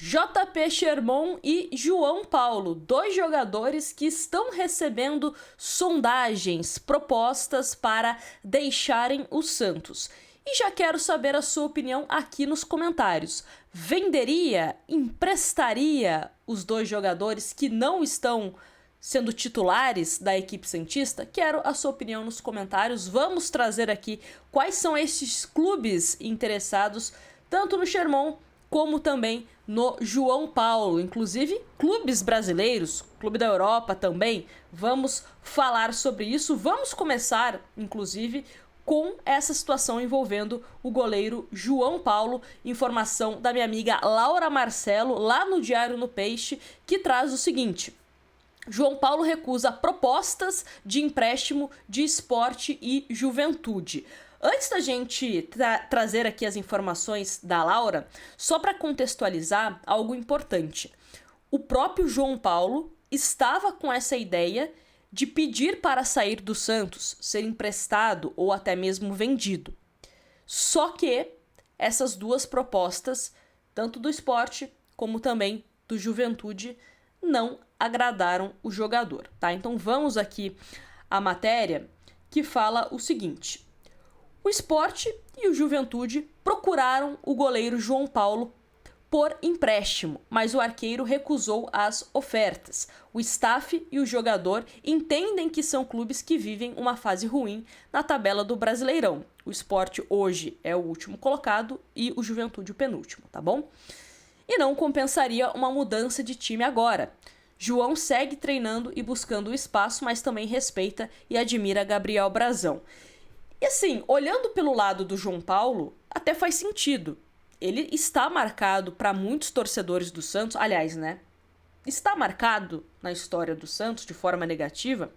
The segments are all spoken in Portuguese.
JP Sherman e João Paulo, dois jogadores que estão recebendo sondagens, propostas para deixarem o Santos. E já quero saber a sua opinião aqui nos comentários. Venderia, emprestaria os dois jogadores que não estão sendo titulares da equipe santista? Quero a sua opinião nos comentários. Vamos trazer aqui quais são esses clubes interessados, tanto no Sherman como também no João Paulo, inclusive clubes brasileiros, clube da Europa também. Vamos falar sobre isso. Vamos começar, inclusive, com essa situação envolvendo o goleiro João Paulo. Informação da minha amiga Laura Marcelo, lá no Diário no Peixe, que traz o seguinte: João Paulo recusa propostas de empréstimo de Sport e Juventude. Antes da gente trazer aqui as informações da Laura, só para contextualizar algo importante. O próprio João Paulo estava com essa ideia de pedir para sair do Santos, ser emprestado ou até mesmo vendido. Só que essas duas propostas, tanto do Sport como também do Juventude, não agradaram o jogador, tá? Então vamos aqui à matéria que fala o seguinte: o Sport e o Juventude procuraram o goleiro João Paulo por empréstimo, mas o arqueiro recusou as ofertas. O staff e o jogador entendem que são clubes que vivem uma fase ruim na tabela do Brasileirão. O Sport hoje é o último colocado e o Juventude o penúltimo, tá bom? E não compensaria uma mudança de time agora. João segue treinando e buscando o espaço, mas também respeita e admira Gabriel Brazão. E assim, olhando pelo lado do João Paulo, até faz sentido. Ele está marcado para muitos torcedores do Santos, aliás, né? Está marcado na história do Santos de forma negativa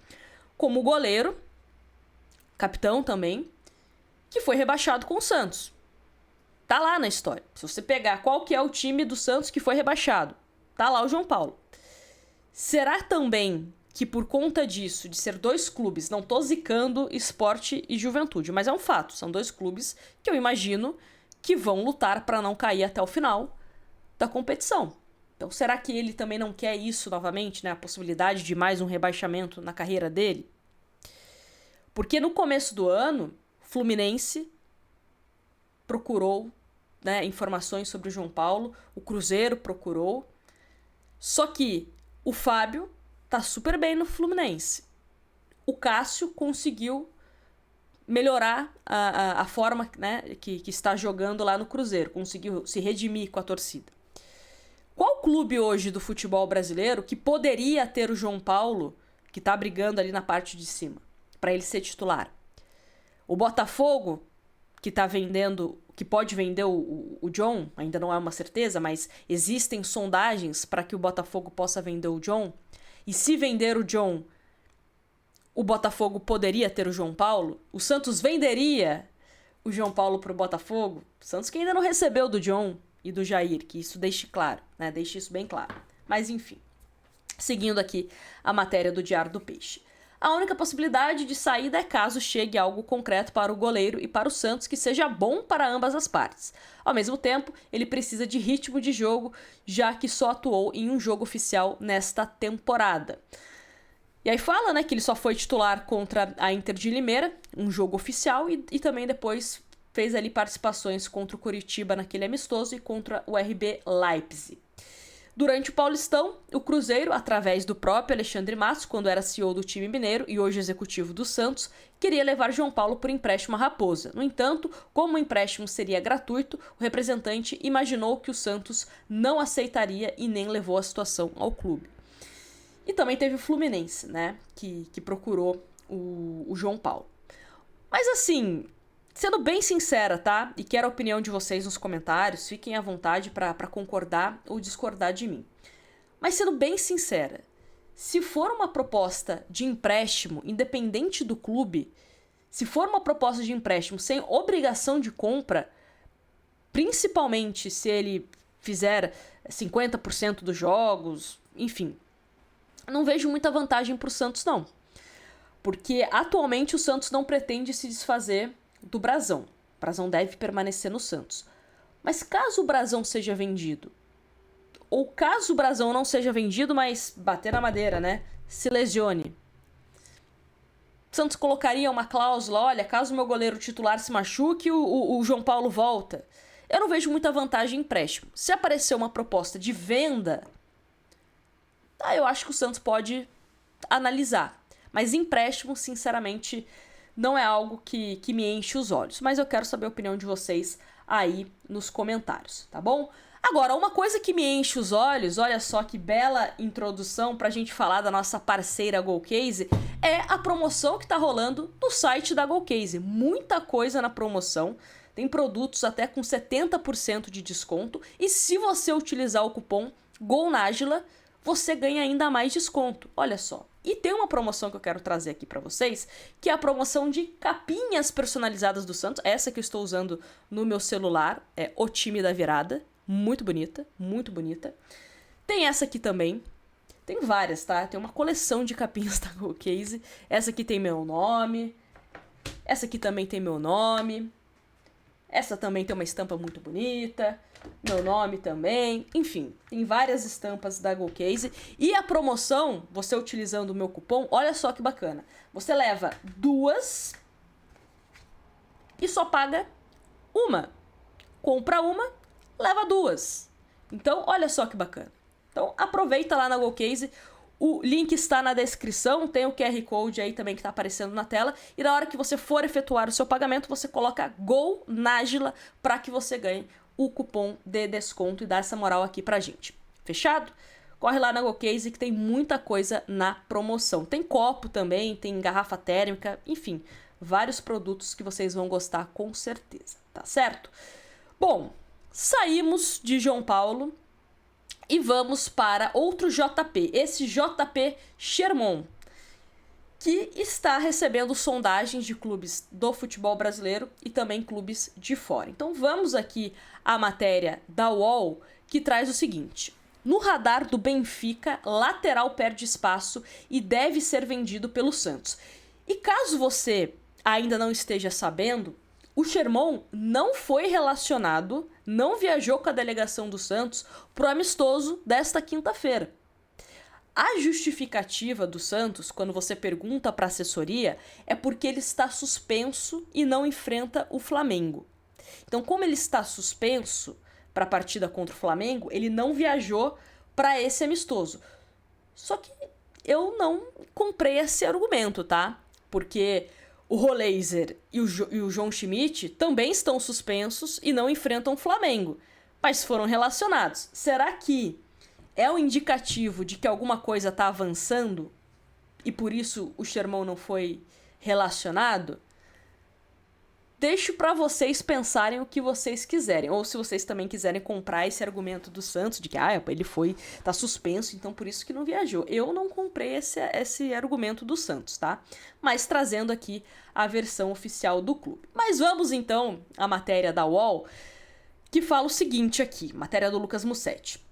como goleiro, capitão também, que foi rebaixado com o Santos. Tá lá na história. Se você pegar qual que é o time do Santos que foi rebaixado, tá lá o João Paulo. Será também que por conta disso, de ser dois clubes, não tô zicando Sport e Juventude, mas é um fato, são dois clubes que eu imagino que vão lutar para não cair até o final da competição. Então será que ele também não quer isso novamente, né? A possibilidade de mais um rebaixamento na carreira dele? Porque no começo do ano, Fluminense procurou, né, informações sobre o João Paulo, o Cruzeiro procurou, só que o Fábio tá super bem no Fluminense. O Cássio conseguiu melhorar a forma, né, que está jogando lá no Cruzeiro. Conseguiu se redimir com a torcida. Qual clube hoje do futebol brasileiro que poderia ter o João Paulo, que tá brigando ali na parte de cima, para ele ser titular? O Botafogo, que tá vendendo, que pode vender o John, ainda não é uma certeza, mas existem sondagens para que o Botafogo possa vender o John. E se vender o John, o Botafogo poderia ter o João Paulo? O Santos venderia o João Paulo para o Botafogo? O Santos que ainda não recebeu do John e do Jair, que isso deixe claro, né? Deixe isso bem claro. Mas enfim, seguindo aqui a matéria do Diário do Peixe. A única possibilidade de saída é caso chegue algo concreto para o goleiro e para o Santos que seja bom para ambas as partes. Ao mesmo tempo, ele precisa de ritmo de jogo, já que só atuou em um jogo oficial nesta temporada. E aí fala, né, que ele só foi titular contra a Inter de Limeira, um jogo oficial, e também depois fez ali participações contra o Coritiba naquele amistoso e contra o RB Leipzig. Durante o Paulistão, o Cruzeiro, através do próprio Alexandre Matos, quando era CEO do time mineiro e hoje executivo do Santos, queria levar João Paulo por empréstimo à Raposa. No entanto, como o empréstimo seria gratuito, o representante imaginou que o Santos não aceitaria e nem levou a situação ao clube. E também teve o Fluminense, né, que procurou o João Paulo. Mas assim, sendo bem sincera, tá? E quero a opinião de vocês nos comentários, fiquem à vontade para concordar ou discordar de mim. Mas sendo bem sincera, se for uma proposta de empréstimo, independente do clube, se for uma proposta de empréstimo sem obrigação de compra, principalmente se ele fizer 50% dos jogos, enfim, não vejo muita vantagem para o Santos, não. Porque atualmente o Santos não pretende se desfazer do Brazão. O Brazão deve permanecer no Santos. Mas caso o Brazão seja vendido, ou caso o Brasão não seja vendido, mas bater na madeira, né? Se lesione. O Santos colocaria uma cláusula, olha, caso o meu goleiro titular se machuque, o João Paulo volta. Eu não vejo muita vantagem em empréstimo. Se aparecer uma proposta de venda, eu acho que o Santos pode analisar. Mas empréstimo, sinceramente, não é algo que me enche os olhos. Mas eu quero saber a opinião de vocês aí nos comentários, tá bom? Agora, uma coisa que me enche os olhos, olha só que bela introdução pra gente falar da nossa parceira Golcase, é a promoção que tá rolando no site da Golcase. Muita coisa na promoção, tem produtos até com 70% de desconto, e se você utilizar o cupom GOLNÁGILA, você ganha ainda mais desconto, olha só. E tem uma promoção que eu quero trazer aqui pra vocês, que é a promoção de capinhas personalizadas do Santos. Essa que eu estou usando no meu celular, é O Time da Virada. Muito bonita, muito bonita. Tem essa aqui também. Tem várias, tá? Tem uma coleção de capinhas da Golcase. Essa aqui tem meu nome. Essa aqui também tem meu nome. Essa também tem uma estampa muito bonita. Meu nome também. Enfim, tem várias estampas da Golcase. E a promoção, você utilizando o meu cupom, olha só que bacana. Você leva 2 e só paga uma. Compra uma, leva 2. Então, olha só que bacana. Então, aproveita lá na Golcase. O link está na descrição, tem o QR Code aí também que está aparecendo na tela. E na hora que você for efetuar o seu pagamento, você coloca GOLNÁGILA para que você ganhe o cupom de desconto e dá essa moral aqui pra gente. Fechado? Corre lá na Golcase que tem muita coisa na promoção. Tem copo também, tem garrafa térmica, enfim, vários produtos que vocês vão gostar com certeza, tá certo? Bom, saímos de João Paulo e vamos para outro JP, esse JP Sherman, que está recebendo sondagens de clubes do futebol brasileiro e também clubes de fora. Então vamos aqui à matéria da UOL, que traz o seguinte: no radar do Benfica, lateral perde espaço e deve ser vendido pelo Santos. E caso você ainda não esteja sabendo, o Sherman não foi relacionado, não viajou com a delegação do Santos pro amistoso desta quinta-feira. A justificativa do Santos, quando você pergunta para a assessoria, é porque ele está suspenso e não enfrenta o Flamengo. Então, como ele está suspenso para a partida contra o Flamengo, ele não viajou para esse amistoso. Só que eu não comprei esse argumento, tá? Porque o Roleiser e o João Schmidt também estão suspensos e não enfrentam o Flamengo, mas foram relacionados. Será que é um indicativo de que alguma coisa está avançando e por isso o Sherman não foi relacionado? Deixo para vocês pensarem o que vocês quiserem, ou se vocês também quiserem comprar esse argumento do Santos de que ele tá suspenso, então por isso que não viajou. Eu não comprei esse argumento do Santos, tá? Mas trazendo aqui a versão oficial do clube. Mas vamos então à matéria da UOL, que fala o seguinte aqui, matéria do Lucas Mussetti.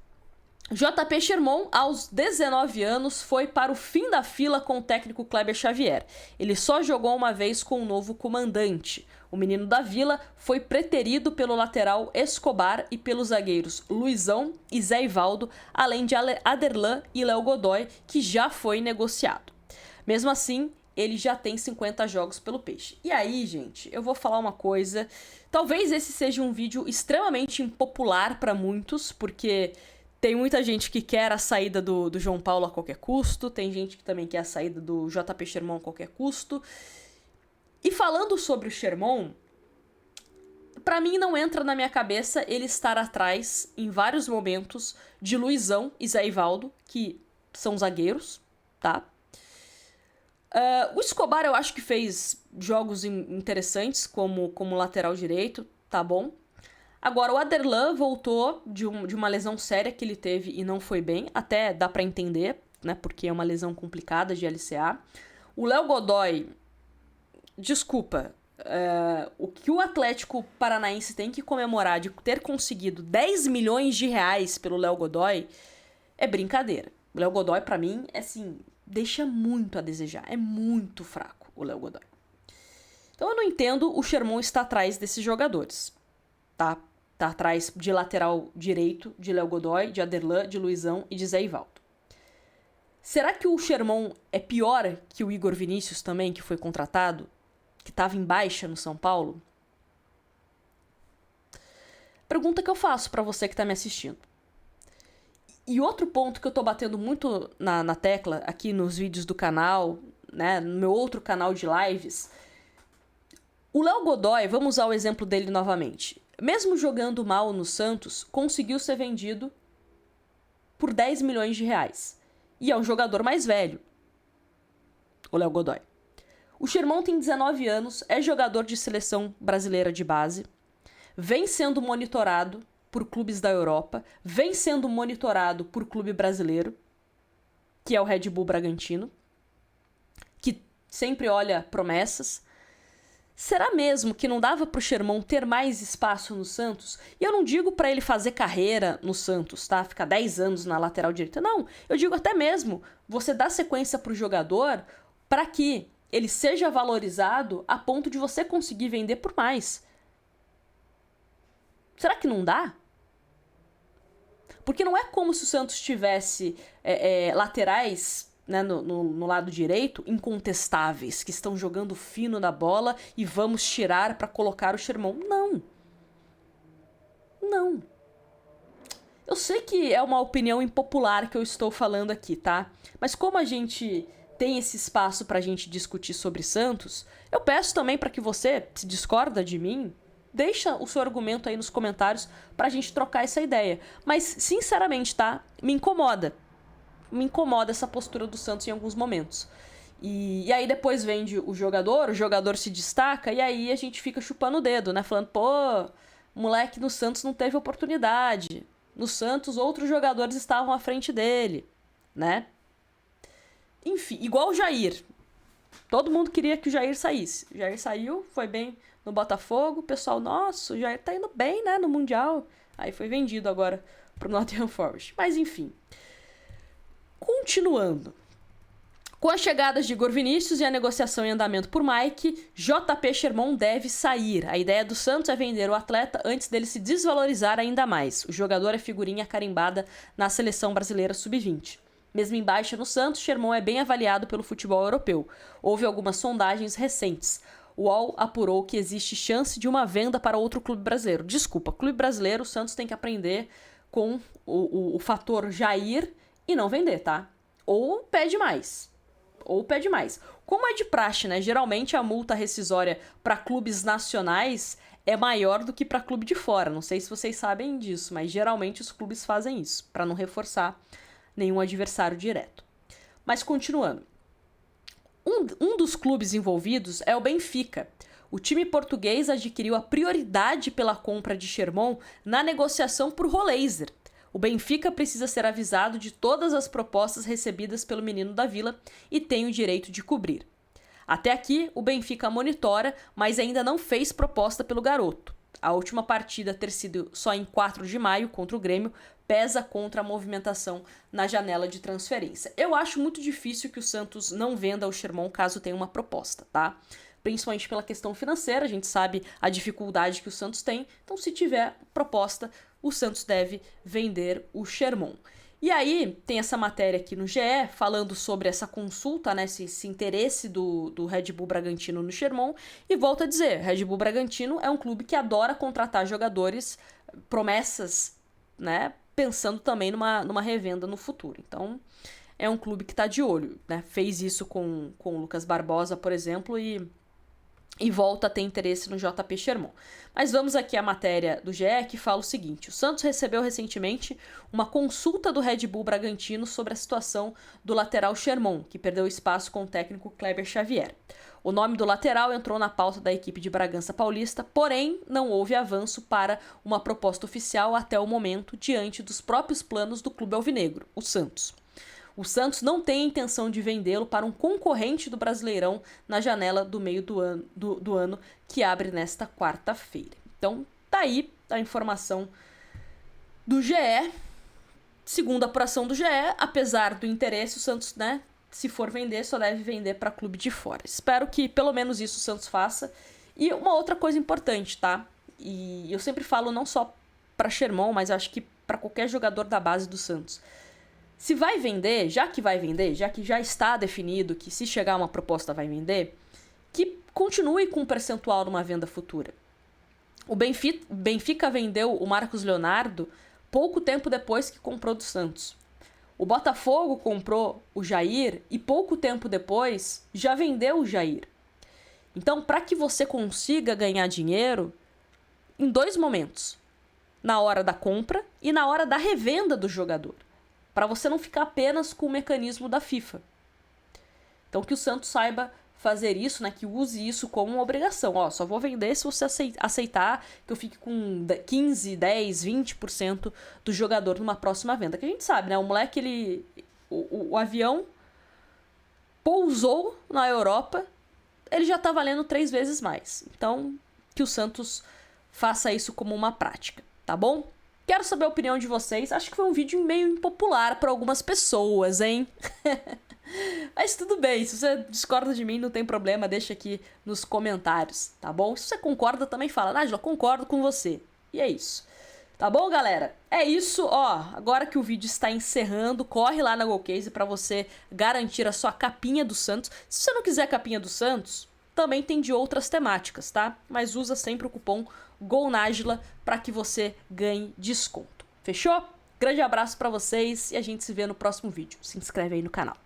JP Sherman, aos 19 anos, foi para o fim da fila com o técnico Kleber Xavier. Ele só jogou uma vez com o novo comandante. O menino da Vila foi preterido pelo lateral Escobar e pelos zagueiros Luizão e Zé Ivaldo, além de Aderlan e Léo Godoy, que já foi negociado. Mesmo assim, ele já tem 50 jogos pelo Peixe. E aí, gente, eu vou falar uma coisa. Talvez esse seja um vídeo extremamente impopular para muitos, porque tem muita gente que quer a saída do João Paulo a qualquer custo, tem gente que também quer a saída do JP Sherman a qualquer custo. E falando sobre o Sherman, pra mim não entra na minha cabeça ele estar atrás, em vários momentos, de Luizão e Zé Ivaldo, que são zagueiros, tá? O Escobar eu acho que fez jogos interessantes como lateral direito, tá bom? Agora, o Aderlan voltou de uma lesão séria que ele teve e não foi bem. Até dá pra entender, né? Porque é uma lesão complicada de LCA. O Léo Godoy, desculpa, o que o Atlético Paranaense tem que comemorar de ter conseguido 10 milhões de reais pelo Léo Godoy é brincadeira. O Léo Godoy, pra mim, assim, deixa muito a desejar. É muito fraco o Léo Godoy. Então eu não entendo o Sherman estar atrás desses jogadores, tá? tá atrás de lateral direito, de Léo Godoy, de Aderlan, de Luizão e de Zé Ivaldo. Será que o Sherman é pior que o Igor Vinícius também, que foi contratado, que estava em baixa no São Paulo? Pergunta que eu faço para você que tá me assistindo. E outro ponto que eu tô batendo muito na tecla aqui nos vídeos do canal, né, no meu outro canal de lives, o Léo Godoy, vamos usar o exemplo dele novamente. Mesmo jogando mal no Santos, conseguiu ser vendido por 10 milhões de reais. E é um jogador mais velho, o Léo Godoy. O Sherman tem 19 anos, é jogador de seleção brasileira de base, vem sendo monitorado por clubes da Europa, vem sendo monitorado por clube brasileiro, que é o Red Bull Bragantino, que sempre olha promessas. Será mesmo que não dava pro Sherman ter mais espaço no Santos? E eu não digo para ele fazer carreira no Santos, tá? Ficar 10 anos na lateral direita. Não, eu digo até mesmo você dar sequência pro jogador para que ele seja valorizado a ponto de você conseguir vender por mais. Será que não dá? Porque não é como se o Santos tivesse laterais, né, no lado direito, incontestáveis, que estão jogando fino na bola e vamos tirar para colocar o Sherman. Não. Não. Eu sei que é uma opinião impopular que eu estou falando aqui, tá? Mas como a gente tem esse espaço pra gente discutir sobre Santos, eu peço também para que você, se discorda de mim, deixa o seu argumento aí nos comentários pra gente trocar essa ideia. Mas, sinceramente, tá? Me incomoda essa postura do Santos em alguns momentos. E aí depois vende o jogador se destaca, e aí a gente fica chupando o dedo, né? Falando, pô, o moleque no Santos não teve oportunidade. No Santos, outros jogadores estavam à frente dele, né? Enfim, igual o Jair. Todo mundo queria que o Jair saísse. O Jair saiu, foi bem no Botafogo. O pessoal, nossa, o Jair tá indo bem, né, no Mundial. Aí foi vendido agora pro Nottingham Forest. Mas enfim. Continuando. Com as chegadas de Igor Vinícius e a negociação em andamento por Mike, JP Sherman deve sair. A ideia do Santos é vender o atleta antes dele se desvalorizar ainda mais. O jogador é figurinha carimbada na seleção brasileira sub-20. Mesmo em baixa no Santos, Sherman é bem avaliado pelo futebol europeu. Houve algumas sondagens recentes. O UOL apurou que existe chance de uma venda para outro clube brasileiro. Desculpa, clube brasileiro, o Santos tem que aprender com o fator Jair e não vender, tá? Ou pede mais. Como é de praxe, né? Geralmente a multa rescisória para clubes nacionais é maior do que para clube de fora. Não sei se vocês sabem disso, mas geralmente os clubes fazem isso, para não reforçar nenhum adversário direto. Mas continuando. Um dos clubes envolvidos é o Benfica. O time português adquiriu a prioridade pela compra de Sherman na negociação por Roleiser. O Benfica precisa ser avisado de todas as propostas recebidas pelo menino da Vila e tem o direito de cobrir. Até aqui, o Benfica monitora, mas ainda não fez proposta pelo garoto. A última partida ter sido só em 4 de maio contra o Grêmio pesa contra a movimentação na janela de transferência. Eu acho muito difícil que o Santos não venda o Sherman caso tenha uma proposta, tá? Principalmente pela questão financeira, a gente sabe a dificuldade que o Santos tem, então se tiver proposta, o Santos deve vender o Sherman. E aí, tem essa matéria aqui no GE, falando sobre essa consulta, né, esse interesse do Red Bull Bragantino no Sherman, e volto a dizer, Red Bull Bragantino é um clube que adora contratar jogadores, promessas, né, pensando também numa revenda no futuro. Então, é um clube que está de olho, né, fez isso com o Lucas Barbosa, por exemplo, e volta a ter interesse no JP Sherman. Mas vamos aqui à matéria do GE que fala o seguinte: o Santos recebeu recentemente uma consulta do Red Bull Bragantino sobre a situação do lateral Sherman, que perdeu espaço com o técnico Kleber Xavier. O nome do lateral entrou na pauta da equipe de Bragança Paulista, porém não houve avanço para uma proposta oficial até o momento, diante dos próprios planos do clube alvinegro, o Santos. O Santos não tem a intenção de vendê-lo para um concorrente do Brasileirão na janela do meio do ano que abre nesta quarta-feira. Então, tá aí a informação do GE. Segundo a apuração do GE, apesar do interesse, o Santos, né, se for vender, só deve vender para clube de fora. Espero que pelo menos isso o Santos faça. E uma outra coisa importante, tá? E eu sempre falo não só para Sherman, mas acho que para qualquer jogador da base do Santos. Se vai vender, já que já está definido que se chegar uma proposta vai vender, que continue com um percentual numa venda futura. O Benfica vendeu o Marcos Leonardo pouco tempo depois que comprou do Santos. O Botafogo comprou o Jair e pouco tempo depois já vendeu o Jair. Então, para que você consiga ganhar dinheiro, em 2 momentos, na hora da compra e na hora da revenda do jogador, para você não ficar apenas com o mecanismo da FIFA. Então, que o Santos saiba fazer isso, né, que use isso como uma obrigação. Ó, só vou vender se você aceitar que eu fique com 15, 10, 20% do jogador numa próxima venda. Que a gente sabe, né, o moleque, o avião pousou na Europa, ele já tá valendo 3 vezes mais. Então, que o Santos faça isso como uma prática, tá bom? Quero saber a opinião de vocês. Acho que foi um vídeo meio impopular para algumas pessoas, hein? Mas tudo bem, se você discorda de mim, não tem problema, deixa aqui nos comentários, tá bom? Se você concorda, também fala, Nájila, concordo com você. E é isso. Tá bom, galera? É isso, ó. Agora que o vídeo está encerrando, corre lá na GoCase para você garantir a sua capinha do Santos. Se você não quiser a capinha do Santos, também tem de outras temáticas, tá? Mas usa sempre o cupom GOLNÁJILA para que você ganhe desconto. Fechou? Grande abraço para vocês e a gente se vê no próximo vídeo. Se inscreve aí no canal.